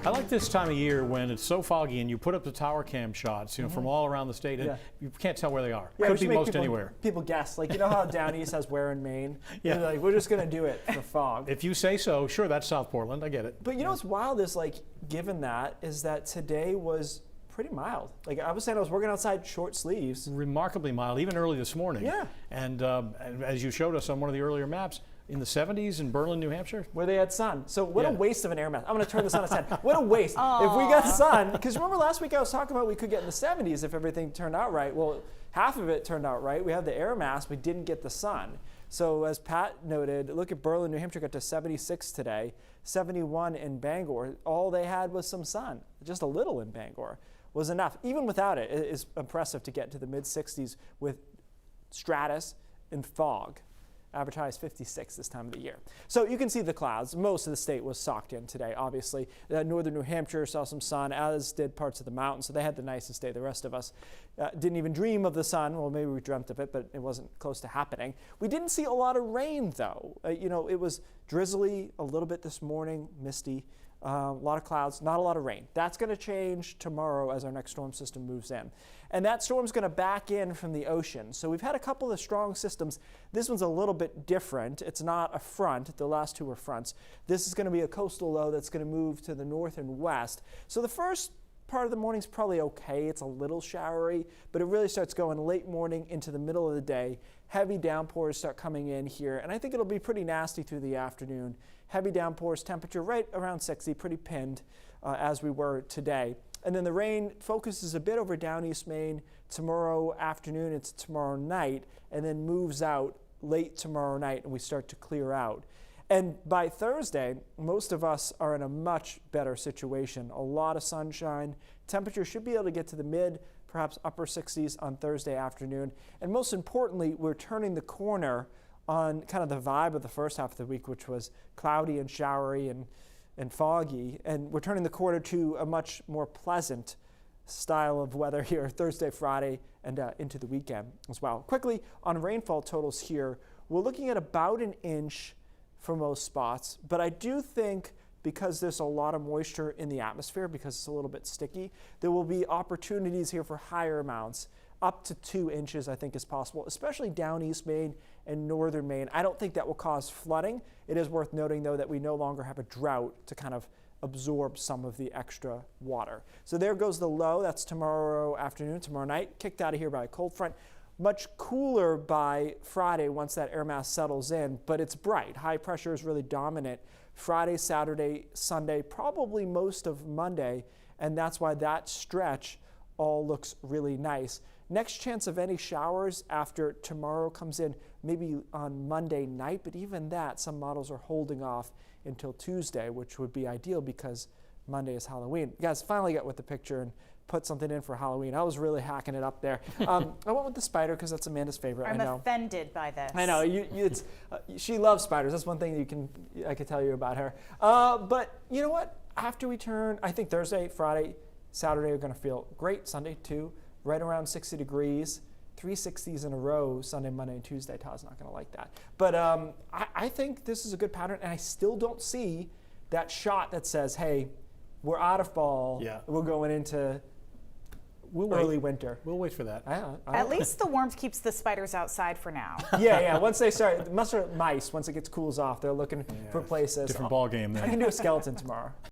I like this time of year when it's so foggy and you put up the tower cam shots, from all around the state, and you can't tell where they are. Yeah, Could be most people, anywhere. People guess, like how down east has where in Maine. Yeah, and they're like, we're just going to do it for fog. If you say so, sure, that's South Portland. I get it. But what's wild is given that is that today was pretty mild. Like I was saying, I was working outside short sleeves. Remarkably mild, even early this morning. Yeah. And as you showed us on one of the earlier maps, in the 70s in Berlin, New Hampshire, where they had sun. So what a waste of an air mass. I'm going to turn this on its head. What a waste. If we got sun, because remember last week I was talking about we could get in the 70s if everything turned out right. Well, half of it turned out right. We had the air mass, we didn't get the sun. So as Pat noted, look at Berlin, New Hampshire got to 76 today, 71 in Bangor. All they had was some sun, just a little in Bangor was enough. Even without it, it is impressive to get to the mid 60s with stratus and fog. Advertised 56 this time of the year. So you can see the clouds. Most of the state was socked in today, obviously. Northern New Hampshire saw some sun, as did parts of the mountains, so they had the nicest day. The rest of us didn't even dream of the sun. Well, maybe we dreamt of it, but it wasn't close to happening. We didn't see a lot of rain, though. It was drizzly a little bit this morning, misty. A lot of clouds, not a lot of rain. That's going to change tomorrow as our next storm system moves in. And that storm's going to back in from the ocean. So we've had a couple of strong systems. This one's a little bit different. It's not a front. The last two were fronts. This is going to be a coastal low that's going to move to the north and west. So the first part of the morning's probably okay. It's a little showery, but it really starts going late morning into the middle of the day. Heavy downpours start coming in here, and I think it'll be pretty nasty through the afternoon. Heavy downpours, temperature right around 60, pretty pinned as we were today. And then the rain focuses a bit over down East Maine tomorrow afternoon into tomorrow night, and then moves out late tomorrow night, and we start to clear out. And by Thursday, most of us are in a much better situation. A lot of sunshine. Temperature should be able to get to the mid, perhaps upper 60s on Thursday afternoon. And most importantly, we're turning the corner on kind of the vibe of the first half of the week, which was cloudy and showery and foggy. And we're turning the corner to a much more pleasant style of weather here Thursday, Friday, and into the weekend as well. Quickly, on rainfall totals here, we're looking at about an inch for most spots, but I do think because there's a lot of moisture in the atmosphere, because it's a little bit sticky, there will be opportunities here for higher amounts. Up to 2 inches, I think, is possible, especially down East Maine and northern Maine. I don't think that will cause flooding. It is worth noting, though, that we no longer have a drought to kind of absorb some of the extra water. So there goes the low. That's tomorrow afternoon, tomorrow night, kicked out of here by a cold front. Much cooler by Friday once that air mass settles in, but it's bright. High pressure is really dominant Friday, Saturday, Sunday, probably most of Monday, and that's why that stretch all looks really nice. Next chance of any showers after tomorrow comes in maybe on Monday night, but even that, some models are holding off until Tuesday, which would be ideal because Monday is Halloween. You guys finally got with the picture and put something in for Halloween. I was really hacking it up there. I went with the spider because that's Amanda's favorite. I'm offended by this. I know. She loves spiders. That's one thing I can tell you about her. But you know what? After we turn, I think Thursday, Friday, Saturday are going to feel great. Sunday too, right around 60 degrees. 360s in a row, Sunday, Monday, and Tuesday. Todd's not going to like that. But I think this is a good pattern, and I still don't see that shot that says, hey, we're out of fall. Yeah. We're going into early winter. We'll wait for that. At least the warmth keeps the spiders outside for now. Yeah. Once they start, mice, once it cools off, they're looking for places. Different ball game then. I can do a skeleton tomorrow.